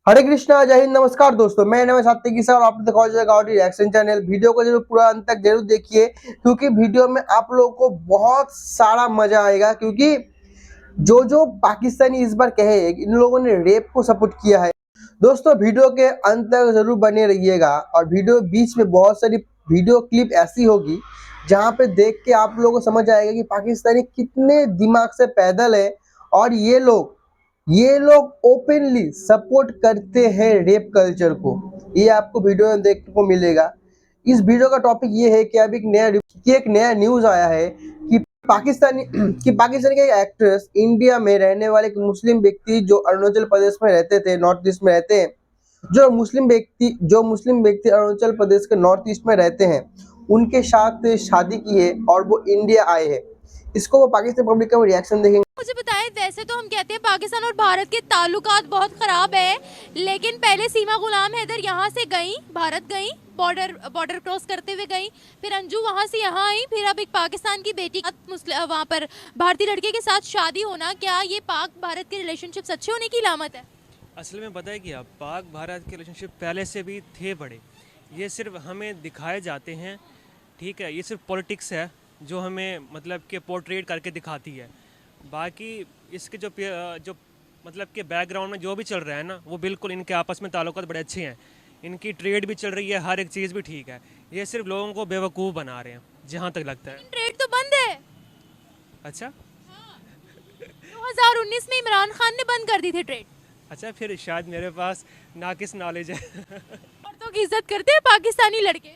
हरे कृष्णा, जय हिंद, नमस्कार दोस्तों। मैं नमः सात्विकी सर और आप देखा जाएगा रिएक्शन चैनल। वीडियो को जरूर पूरा अंत तक जरूर देखिए क्योंकि वीडियो में आप लोगों को बहुत सारा मजा आएगा। क्योंकि जो जो पाकिस्तानी इस बार कहे इन लोगों ने रेप को सपोर्ट किया है। दोस्तों वीडियो के अंत तक जरूर बने रहिएगा और वीडियो बीच में बहुत सारी वीडियो क्लिप ऐसी होगी जहां पे देख के आप लोगों को समझ आएगा कि पाकिस्तानी कितने दिमाग से पैदल है और ये लोग ओपनली सपोर्ट करते हैं रेप कल्चर को। ये आपको वीडियो में देखने को मिलेगा। इस वीडियो का टॉपिक ये है कि अभी एक नया न्यूज आया है कि पाकिस्तानी के एक्ट्रेस इंडिया में रहने वाले एक मुस्लिम व्यक्ति जो अरुणाचल प्रदेश में रहते थे, नॉर्थ ईस्ट में रहते हैं, जो मुस्लिम व्यक्ति अरुणाचल प्रदेश के नॉर्थ ईस्ट में रहते हैं, उनके साथ शादी की है और वो इंडिया आए हैं। इसको वो पाकिस्तान पब्लिक का रिएक्शन देखेंगे। मुझे बताएं, वैसे तो हम कहते हैं पाकिस्तान और भारत के ताल्लुकात बहुत खराब है, लेकिन पहले सीमा गुलाम हैदर यहाँ से गई, भारत गई, बॉर्डर क्रॉस करते हुए गई, फिर अंजू वहाँ से यहाँ आई, फिर अब एक पाकिस्तान की बेटी वहाँ पर भारतीय लड़के के साथ शादी होना, क्या ये पाक भारत के रिलेशनशिप अच्छे होने की अलामत है? असल में पता है क्या, पाक भारत के रिलेशनशिप पहले से भी थे बड़े। ये सिर्फ हमें दिखाए जाते हैं, ठीक है। ये सिर्फ पॉलिटिक्स है जो हमें मतलब कि पोर्ट्रेट करके दिखाती है। बाकी इसके जो मतलब कि बैकग्राउंड में जो भी चल रहा है ना, वो बिल्कुल इनके आपस में ताल्लुकात बड़े अच्छे हैं। इनकी ट्रेड भी चल रही है, हर एक चीज़ भी ठीक है। ये सिर्फ लोगों को बेवकूफ़ बना रहे हैं जहाँ तक लगता है। ट्रेड तो बंद है। अच्छा, 2019 में इमरान खान ने बंद कर दी थी ट्रेड। अच्छा, फिर शायद मेरे पास नाकिस नॉलेज है। औरतों की इज्जत करते हैं पाकिस्तानी लड़के?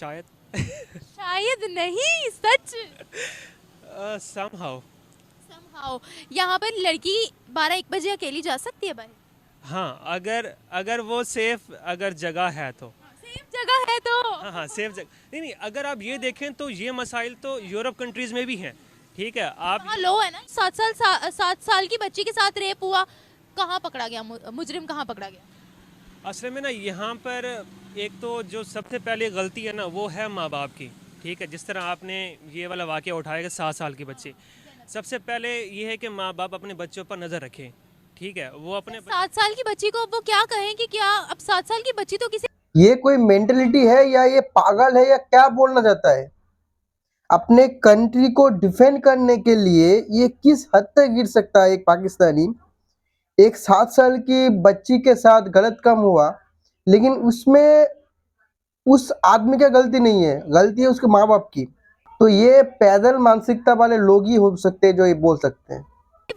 शायद। शायद नहीं, सच। somehow। यहाँ पर लड़की 12-1 बजे अकेली जा सकती है भाई? हाँ, अगर वो सेफ अगर जगह है तो। सेफ जगह है तो? हाँ, सेफ जगह। नहीं, अगर आप ये देखें तो ये मसाइल तो यूरोप कंट्रीज में भी हैं, ठीक है। आप हाँ, लो है ना, 7 साल की बच्ची के साथ रेप हुआ, कहाँ पकड़ा गया मुजरिम, कहाँ पकड़ा गया? असल में ना यहाँ पर एक तो जो सबसे पहले गलती है ना, वो है माँ बाप की, ठीक है। जिस तरह आपने ये वाला वाक़या उठाया कि 7 साल की बच्ची, सबसे पहले ये है कि माँ बाप अपने बच्चों पर नज़र रखें, ठीक है। वो अपने 7 साल की बच्ची को वो क्या कहें कि क्या अब 7 साल की बच्ची तो किसी ये कोई मेंटलिटी है या ये पागल है या क्या बोलना चाहता है? अपने कंट्री को डिफेंड करने के लिए ये किस हद तक गिर सकता है एक पाकिस्तानी? एक 7 साल की बच्ची के साथ गलत काम हुआ, लेकिन उसमें उस आदमी की गलती नहीं है, गलती है उसके माँ बाप की। तो ये पैदल मानसिकता वाले लोग ही हो सकते हैं जो ये बोल सकते हैं।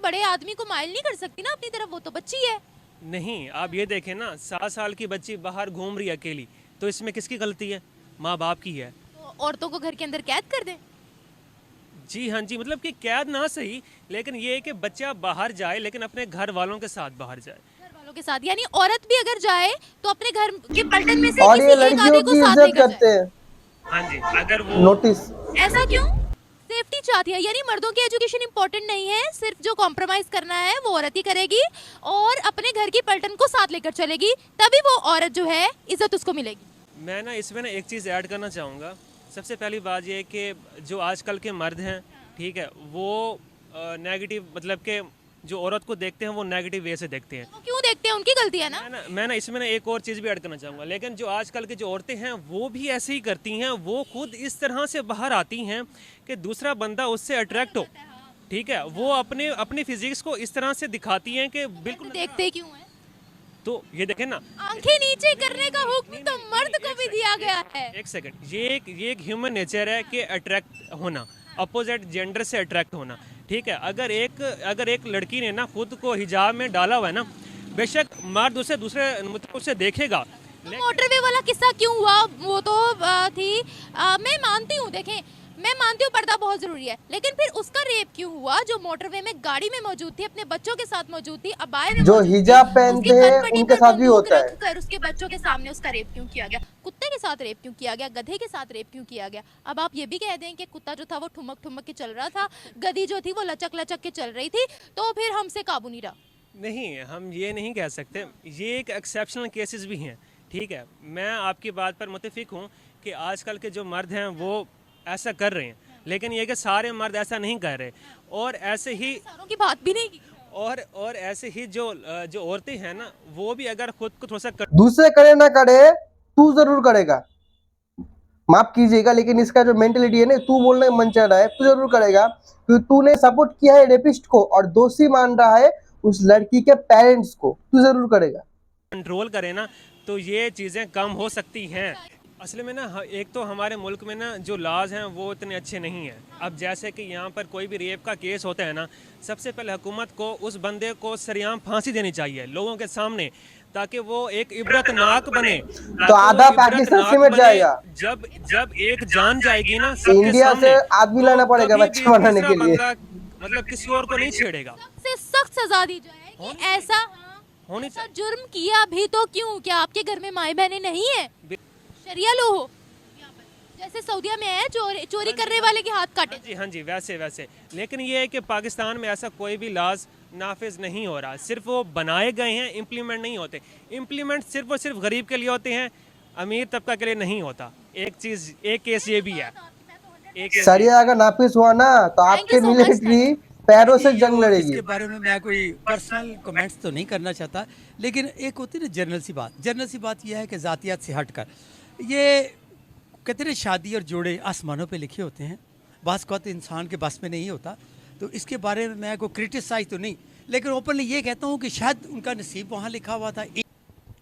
बड़े आदमी को माइल नहीं कर सकती ना अपनी तरफ, वो तो बच्ची है। नहीं, आप ये देखें ना, 7 साल की बच्ची बाहर घूम रही है अकेली, तो इसमें किसकी गलती है? माँ बाप की है। तो औरतों को घर के अंदर कैद कर दें? जी हाँ जी, मतलब कि कैद ना सही, लेकिन ये है कि बच्चा बाहर जाए लेकिन अपने घर वालों के साथ बाहर जाए। घर वालों के साथ, यानी औरत भी अगर जाए तो अपने घर के पलटन में से और ये किसी एक लड़कियों आदमी को की साथ इज्जत लेकर करते जाए। हैं। हाँ जी, अगर वो नोटिस। ऐसा क्यों? सेफ्टी चाहती है, यानी मर्दों की एजुकेशन इंपॉर्टेंट नहीं है, सिर्फ जो कॉम्प्रोमाइज करना है वो औरत ही करेगी और अपने घर की पलटन को साथ लेकर चलेगी, तभी वो औरत जो है इज्जत उसको मिलेगी। मैं ना इसमें ना एक चीज़ ऐड करना चाहूँगा। सबसे पहली बात ये है कि जो आजकल के मर्द हैं, ठीक है, वो नेगेटिव मतलब कि जो औरत को देखते हैं वो नेगेटिव वे से देखते हैं। वो क्यों देखते हैं? उनकी गलती है ना। मैं ना इसमें ना एक और चीज़ भी ऐड करना चाहूँगा। लेकिन जो आजकल की जो औरतें हैं वो भी ऐसे ही करती हैं। वो खुद इस तरह से बाहर आती हैं कि दूसरा बंदा उससे अट्रैक्ट हो, ठीक है। वो अपनी फिजिक्स को इस तरह से दिखाती हैं कि बिल्कुल देखते क्यों है? तो ये देखें ना, आंखें नीचे करने का हुक्म तो मर्द को भी दिया गया है। एक सेकंड, ये एक ह्यूमन नेचर है कि अट्रैक्ट होना, अपोजिट जेंडर से अट्रैक्ट होना, ठीक है। अगर एक लड़की ने ना खुद को हिजाब में डाला हुआ है ना, बेशक मर्द उसे दूसरे मतलब उसे देखेगा। मोटरवे वाला किस्सा क्यों हुआ? वो तो मैं मानती हूँ, देखें मैं मानती हूँ पर्दा बहुत जरूरी है, लेकिन फिर उसका रेप क्यों हुआ जो मोटरवे में गाड़ी में मौजूद थी, अपने बच्चों के साथ मौजूद थी, अबाए में जो मौजूद थी, हिजाब पहनते उसकी हैं कनपटी उनके पर साथ भी बंदूक होता है। रखकर उसके बच्चों के सामने उसका रेप क्यों किया गया? कुत्ते के साथ रेप क्यों किया गया? गधे के साथ रेप क्यों किया गया? अब आप ये भी कह दें कि कुत्ता जो था वो ठुमक ठुमक के चल रहा था, गधी जो थी वो लचक लचक के चल रही थी, तो फिर हमसे काबू नहीं रहा। नहीं, हम ये नहीं कह सकते। ये एक एक्सेप्शनल केसेस भी हैं, ठीक है। मैं आपकी बात पर मुत्तफिक हूँ कि आजकल के जो मर्द हैं वो ऐसा कर रहे हैं, लेकिन ये कि सारे मर्द ऐसा नहीं कर रहे। और ऐसे ही सारों की बात भी नहीं की। और ऐसे ही जो औरतें हैं ना, वो भी अगर खुद को थोड़ा सा दूसरे करे ना करे, तू जरूर करेगा। माफ कीजिएगा, लेकिन इसका जो मेंटेलिटी है ना, तू बोलने का मन चाह रहा है, तू जरूर करेगा, क्योंकि तूने सपोर्ट किया है रेपिस्ट को और दोषी मान रहा है उस लड़की के पेरेंट्स को, तू जरूर करेगा। कंट्रोल करें ना, तो ये चीज़ें कम हो सकती हैं। असल में ना, एक तो हमारे मुल्क में ना जो लॉज हैं वो इतने अच्छे नहीं हैं। अब जैसे कि यहाँ पर कोई भी रेप का केस होता है ना, सबसे पहले हुकूमत को उस बंदे को सरेआम फांसी देनी चाहिए लोगों के सामने, ताकि वो एक इबरतनाक बने। तो आधा पाकिस्तान सिमट जाएगा। जब जब एक जान जाएगी ना सबके इंडिया सामने, से आदमी लाना तो पड़ेगा कभी बच्चा भी बनाने के दूसरा लिए। बंदा मतलब किसी और को नहीं छेड़ेगा। सबसे सख्त सजा दी जाए कि ऐसा होनी ऐसा जुर्म किया भी तो क्यों? क्या आपके घर में माए बहनें नहीं है? शरिया लो हो जैसे सऊदीया में है, चोरी करने वाले के हाथ काटे। जी हाँ जी, वैसे लेकिन ये है कि पाकिस्तान में ऐसा कोई भी लॉज नाफिज नहीं हो रहा। सिर्फ वो बनाए गए हैं, इम्प्लीमेंट नहीं होते। इम्प्लीमेंट सिर्फ और सिर्फ गरीब के लिए होते हैं, अमीर तबका के लिए नहीं होता। एक केस ये भी है। सरिया अगर नाफिज हुआ ना, तो आपके so much, मिलिट्री पैरों से जंग लड़ेगी। इसके बारे में मैं कोई पर्सनल कमेंट्स तो नहीं करना चाहता, लेकिन एक होती है ना जनरल सी बात यह है कि ज़ातियात से हटकर ये कहते हैं शादी और जोड़े आसमानों पे लिखे होते हैं, बास का तो इंसान के बस में नहीं होता। तो इसके बारे में मैं कोई क्रिटिसाइज तो नहीं, लेकिन ओपनली ये कहता हूँ कि शायद उनका नसीब वहाँ लिखा हुआ था।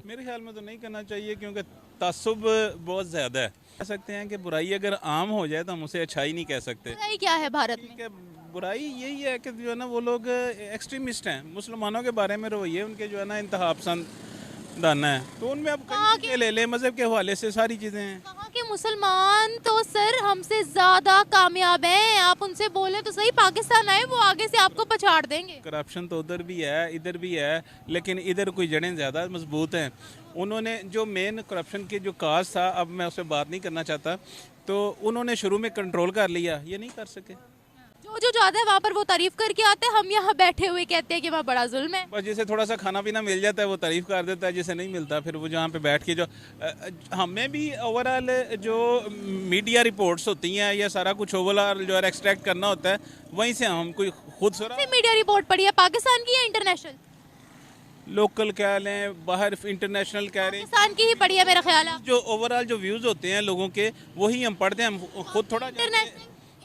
मेरे ख्याल में तो नहीं करना चाहिए, क्योंकि तासुब बहुत ज़्यादा है। कह सकते हैं कि बुराई अगर आम हो जाए तो हम उसे अच्छाई नहीं कह सकते। बुराई क्या है भारत में? ठीक है, बुराई यही है कि जो है ना वो लोग एक्सट्रीमिस्ट हैं, मुसलमानों के बारे में रवैये उनके जो है ना इंतहा पसंद है। तो उनमें अब कई चीज़ें ले लें, मज़हब के हवाले से सारी चीज़ें हैं। कहाँ के मुसलमान तो सर हमसे ज्यादा कामयाब हैं। आप उनसे बोले तो सही, पाकिस्तान आए वो आगे से आपको पछाड़ देंगे। करप्शन तो उधर भी है इधर भी है, लेकिन इधर कोई जड़ें ज़्यादा मजबूत हैं। उन्होंने जो मेन करप्शन के जो काज था, अब मैं उस पर बात नहीं करना चाहता, तो उन्होंने शुरू में कंट्रोल कर लिया, ये नहीं कर सके। जो जाता है वहाँ पर वो तारीफ करके आते हैं, हम यहाँ बैठे हुए कहते हैं कि वहाँ बड़ा जुल्म है। बस जिसे थोड़ा सा खाना पीना मिल जाता है वो तारीफ कर देता है, जिसे नहीं मिलता फिर वो जहाँ पे बैठ के जो हमें भी ओवरऑल जो मीडिया रिपोर्ट्स होती हैं, ये सारा कुछ ओवरऑल जो है एक्सट्रैक्ट करना होता है, वहीं से हम कोई खुद मीडिया रिपोर्ट पड़ी है पाकिस्तान की या इंटरनेशनल? लोकल कह लें, बाहर इंटरनेशनल कह रहे हैं, पाकिस्तान की ही पड़ी है मेरा ख्याल है। जो ओवरऑल जो व्यूज़ होते हैं लोगों के वही हम पढ़ते हैं, हम खुद थोड़ा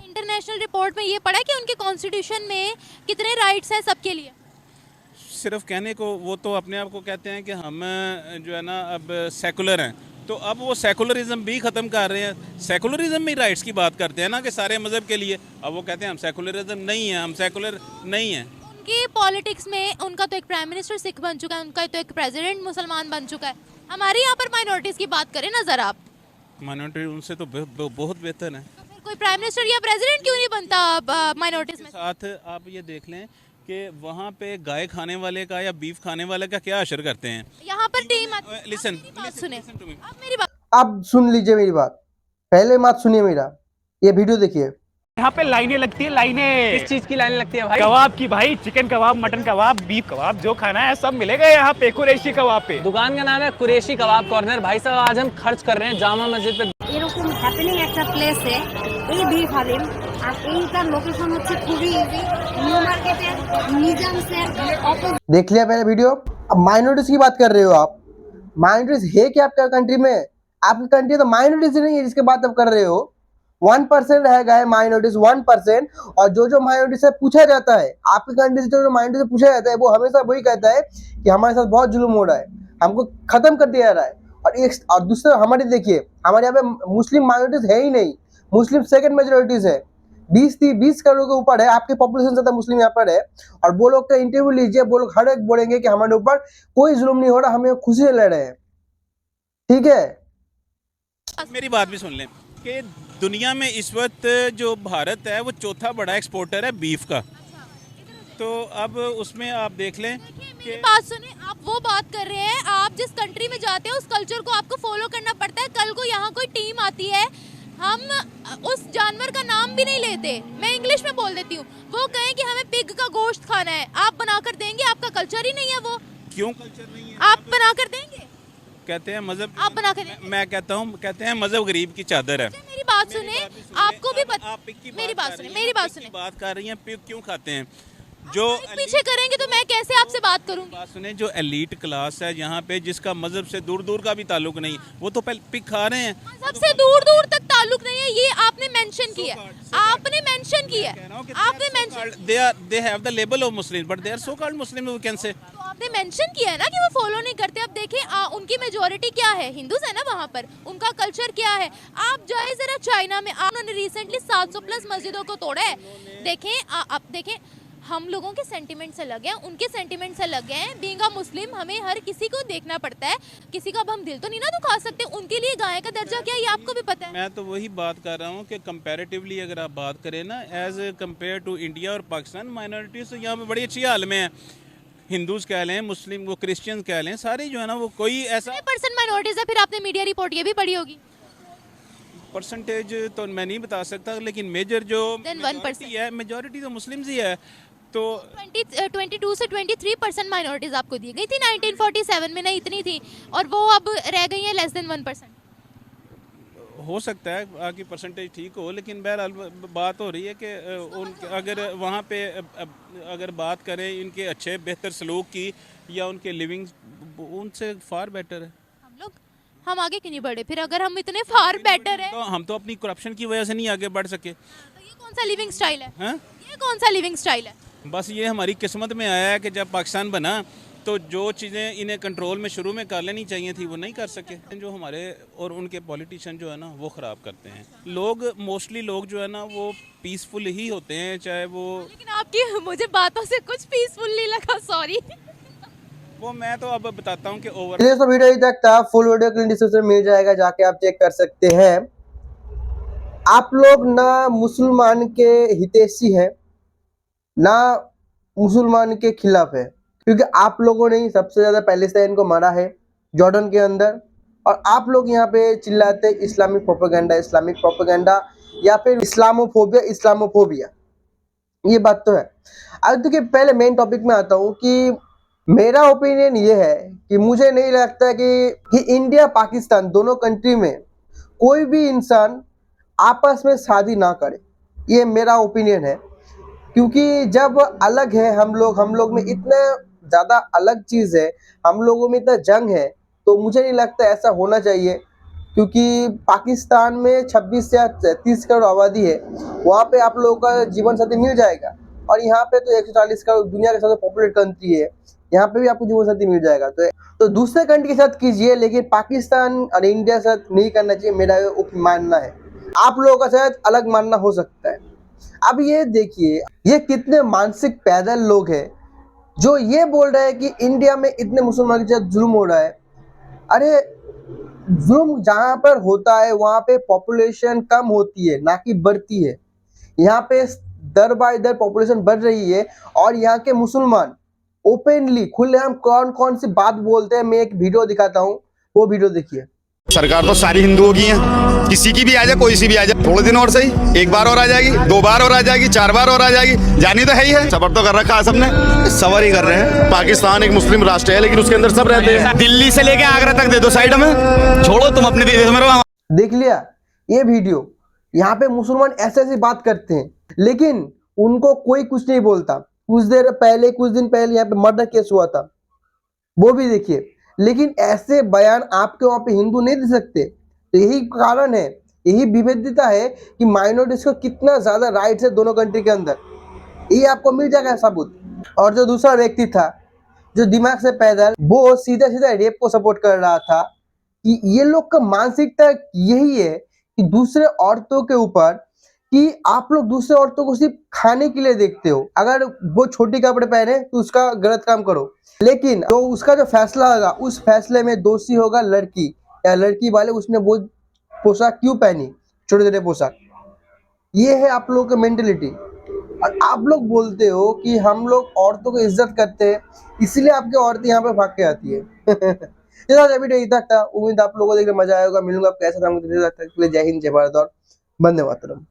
इंटरनेशनल रिपोर्ट में ये पढ़ा कि उनके कॉन्स्टिट्यूशन में कितने राइट्स हैं सबके लिए। सिर्फ कहने को वो तो अपने आप को कहते हैं कि हम जो है ना अब सेकुलर हैं, तो अब वो सेकुलरिज्म भी ख़त्म कर रहे हैं। सेकुलरिज्म में राइट्स की बात करते हैं ना कि सारे मज़हब के लिए, अब वो कहते हैं हम सेकुलरिज्म नहीं है, हम सेकुलर नहीं हैं। उनकी पॉलिटिक्स में उनका तो एक प्राइम मिनिस्टर सिख बन चुका है, उनका तो एक प्रेसिडेंट मुसलमान बन चुका है। हमारे यहाँ पर माइनॉरिटीज़ की बात करें ना ज़रा आप, माइनॉरिटी उनसे तो बहुत बेहतर है। कोई प्राइम मिनिस्टर या प्रेसिडेंट क्यों नहीं बनता माइनॉरिटीज में? साथ आप ये देख लें कि वहाँ पे गाय खाने वाले का या बीफ खाने वाले का क्या असर करते हैं। यहाँ पर टीम लिसन सुने, आप मेरी बात अब सुन लीजिए मेरी बात, पहले मत सुनिए मेरा, ये वीडियो देखिए। यहाँ पे लाइनें लगती है, लाइनें। किस चीज की लाइन लगती है भाई? कबाब की भाई, चिकन कबाब, मटन कबाब, बीफ कबाब, जो खाना है सब मिलेगा यहाँ पे कुरैशी कबाब पे। दुकान का नाम है कुरैशी कबाब कॉर्नर। भाई साहब आज हम खर्च कर रहे हैं जामा मस्जिद पे। এরকম হ্যাপেনিং একটা প্লেসে এই বিফ হালিম আর এইটার লোকেশন হচ্ছে খুবই ইজি, নিউ মার্কেটের নিজামসের অপোজিট। देख लिया पहले वीडियो। अब माइनॉरिटीज की बात कर रहे हो आप, माइनॉरिटीज है क्या आपका कंट्री में? आपकी कंट्री तो माइनॉरिटीज नहीं है जिसके बात आप कर रहे हो। 1% रहेगा है माइनॉरिटीज, 1%। और जो माइनॉरिटी से पूछा जाता है, आपकी कंट्री से जो माइनॉरिटी से पूछा जाता है, वो हमेशा वही कहता है कि हमारे साथ बहुत जुल्म हो रहा है, हमको खत्म कर दिया जा रहा है। और दूसरा हमारे देखिए, हमारे यहाँ पे मुस्लिम माइनॉरिटीज है ही नहीं, मुस्लिम सेकंड मेजोरिटीज है, 20 करोड़ के ऊपर है, आपकी पॉपुलेशन ज्यादा मुस्लिम यहाँ पर है। और वो लोग का इंटरव्यू लीजिए, वो लोग हर एक बोलेंगे कि हमारे ऊपर कोई जुल्म नहीं हो रहा, हमें खुशी से लड़ रहे हैं। ठीक है, मेरी बात भी सुन लें कि दुनिया में इस वक्त जो भारत है वो चौथा बड़ा एक्सपोर्टर है बीफ का। तो अब उसमें आप देख लें मेरी बात सुने, आप वो बात कर रहे हैं, आप जिस कंट्री में जाते हैं उस कल्चर को आपको फॉलो करना पड़ता है। कल को यहाँ कोई टीम आती है, हम उस जानवर का नाम भी नहीं लेते, मैं इंग्लिश में बोल देती हूँ, वो कहें कि हमें पिग का गोश्त खाना है, आप बना कर देंगे? आपका कल्चर ही नहीं है वो। क्यों कल्चर नहीं है? आप बना कर देंगे? कहते हैं मजहब, आप बना कर देंगे? मैं कहता हूँ, कहते हैं मजहब गरीब की चादर है। मेरी बात सुने, आपको भी आप पिग की मेरी बात सुने, मेरी बात सुने। बात कर रही हैं, पिग क्यों खाते हैं? जो पीछे करेंगे तो मैं कैसे आपसे बात करूंगी? बात सुने, जो एलीट क्लास है यहाँ पे, जिसका मजहब से दूर दूर का भी ताल्लुक नहीं, वो तो पहले पिक खा रहे हैं। सबसे दूर दूर तक ताल्लुक नहीं है, ये आपने मेंशन किया है। आपने मेंशन किया है, आपने mention, they have the label of Muslims but they are so called Muslim, we can say। तो आपने मेंशन किया है ना कि वो फॉलो नहीं करते। अब देखें उनकी मेजोरिटी क्या है, हिंदूज है ना वहाँ पर, उनका कल्चर क्या है। आप जाए जरा चाइना में, उन्होंने रिसेंटली 700 प्लस मस्जिदों को तोड़ा है। देखें आप देखें, हम लोगों के सेंटिमेंट्स अलग हैं, उनके सेंटिमेंट्स अलग हैं। बीइंग अ मुस्लिम हमें हर किसी को देखना पड़ता है, किसी का अब हम दिल तो नहीं ना दुखा सकते। उनके लिए गाय का दर्जा क्या है ये आपको भी पता है। मैं तो वही बात कर रहा हूँ कि कंपैरेटिवली अगर आप बात करें ना, एज कम्पेयर टू इंडिया और पाकिस्तान, माइनॉरिटीज तो यहाँ पे बड़ी अच्छी हाल में है। हिंदूज कह लें, मुस्लिम वो क्रिश्चियन कह लें, सारे जो है ना वो कोई ऐसा % माइनॉरिटीज है। फिर आपने मीडिया रिपोर्ट ये भी पढ़ी होगी। परसेंटेज तो मैं नहीं बता सकता, लेकिन मेजर जो Then 1% है, मेजॉरिटी तो मुस्लिम्स ही है। तो 22 से 23% माइनॉरिटीज आपको दी गई थी 1947 में, नहीं इतनी थी, और वो अब रह गई है लेस देन 1%। हो सकता है आपकी परसेंटेज ठीक हो, लेकिन बहरहाल बात हो रही है कि अगर वहाँ पे अगर बात करें इनके अच्छे बेहतर सलूक की या उनके लिविंग, उनसे फार बेटर है। हम आगे क्यों नहीं बढ़े फिर, अगर हम इतने फार बेटर है? तो हम तो अपनी करप्शन की वजह से नहीं आगे बढ़ सके। तो ये कौन सा लिविंग स्टाइल है? हाँ? ये कौन सा लिविंग स्टाइल है? बस ये हमारी किस्मत में आया है कि जब पाकिस्तान बना तो जो चीज़ें इन्हें कंट्रोल में शुरू में कर लेनी चाहिए थी वो नहीं कर सके। जो हमारे और उनके पॉलिटिशियन जो है ना वो ख़राब करते हैं। लोग मोस्टली लोग जो है ना वो पीसफुल ही होते हैं, चाहे वो, लेकिन आपकी मुझे बातों से कुछ पीसफुल नहीं लगा, सॉरी। वो मैं तो अब बताता हूँ कि ओवर। चलिए तो वीडियो तक था, फुल वीडियो के लिंक डिस्क्रिप्शन मिल जाएगा, जाके आप चेक कर सकते हैं। आप लोग ना मुसलमान के हितैषी है ना मुसलमान के खिलाफ है, क्योंकि आप लोगों ने ही सबसे ज्यादा पैलेस्टाइन को मारा है जॉर्डन के अंदर, और आप लोग यहाँ पे चिल्लाते इस्लामिक प्रोपेगेंडा या फिर इस्लामोफोबिया। ये बात तो है। अब देखिए, पहले मेन टॉपिक में आता हूँ कि मेरा ओपिनियन ये है कि मुझे नहीं लगता कि इंडिया पाकिस्तान दोनों कंट्री में कोई भी इंसान आपस में शादी ना करे। ये मेरा ओपिनियन है, क्योंकि जब अलग है हम लोग में इतना ज़्यादा अलग चीज़ है, हम लोगों में इतना जंग है, तो मुझे नहीं लगता ऐसा होना चाहिए। क्योंकि पाकिस्तान में 26 या 30 करोड़ आबादी है, वहाँ पे आप लोगों का जीवन साथी मिल जाएगा, और यहाँ पे तो 140 करोड़, दुनिया का सबसे पॉपुलेट कंट्री है, यहाँ पे भी आपको जीवन साथी मिल जाएगा। तो दूसरे कंट्री के साथ कीजिए, लेकिन पाकिस्तान और इंडिया के साथ नहीं करना चाहिए, मेरा मानना है। आप लोगों का शायद अलग मानना हो सकता है। अब ये देखिए, ये कितने मानसिक पैदल लोग हैं जो ये बोल रहे हैं कि इंडिया में इतने मुसलमान के साथ जुल्म हो रहा है। अरे जुल्म जहाँ पर होता है वहाँ पे पॉपुलेशन कम होती है, ना कि बढ़ती है। यहाँ पे दर बाय दर पॉपुलेशन बढ़ रही है, और यहाँ के मुसलमान ओपनली खुलेआम कौन कौन सी बात बोलते हैं। मैं एक वीडियो दिखाता हूँ, वो वीडियो देखिए। सरकार तो सारी हिंदुओं की है, किसी की भी आ जाए, कोई सी भी आ जाए, थोड़े दिन और सही, 1 बार और आ जाएगी, 2 बार और आ जाएगी, 4 बार और आ जाएगी, जानी तो है ही है। सबर तो कर रखा है सबने, सबर ही कर रहे हैं। पाकिस्तान एक मुस्लिम राष्ट्र है, लेकिन उसके अंदर सब रहते हैं। दिल्ली से लेके आगरा तक दे दो साइड में, छोड़ो तुम अपने देश में रहो। देख लिया ये वीडियो, यहाँ पे मुसलमान ऐसे ऐसी बात करते हैं, लेकिन उनको कोई कुछ नहीं बोलता। कुछ दिन पहले यहाँ पे मर्डर केस हुआ था, वो भी देखिए, लेकिन ऐसे बयान आपके वहां पे हिंदू नहीं दे सकते। तो यही कारण है, यही विविधता है कि माइनॉरिटीज को कितना ज्यादा राइट्स है दोनों कंट्री के अंदर। ये आपको मिल जाएगा सबूत। और जो दूसरा व्यक्ति था जो दिमाग से पैदल, वो सीधा सीधा रेप को सपोर्ट कर रहा था। कि ये लोग का मानसिकता यही है कि दूसरे औरतों के ऊपर, कि आप लोग दूसरे औरतों को सिर्फ खाने के लिए देखते हो। अगर वो छोटी कपड़े पहने तो उसका गलत काम करो, लेकिन तो उसका जो फैसला होगा, उस फैसले में दोषी होगा लड़की या लड़की वाले, उसने वो पोशाक क्यों पहनी, छोटे छोटे पोशाक। ये है आप लोगों की मेंटेलिटी। और आप लोग बोलते हो कि हम लोग औरतों को इज्जत करते हैं, इसलिए आपकी औरतें यहाँ पे भाग के आती है। वीडियो इतना था, उम्मीद आप लोगों को देखकर मजा आएगा। मिलूंगा आपको ऐसा, जय हिंद, जय भारत और वंदे मातरम।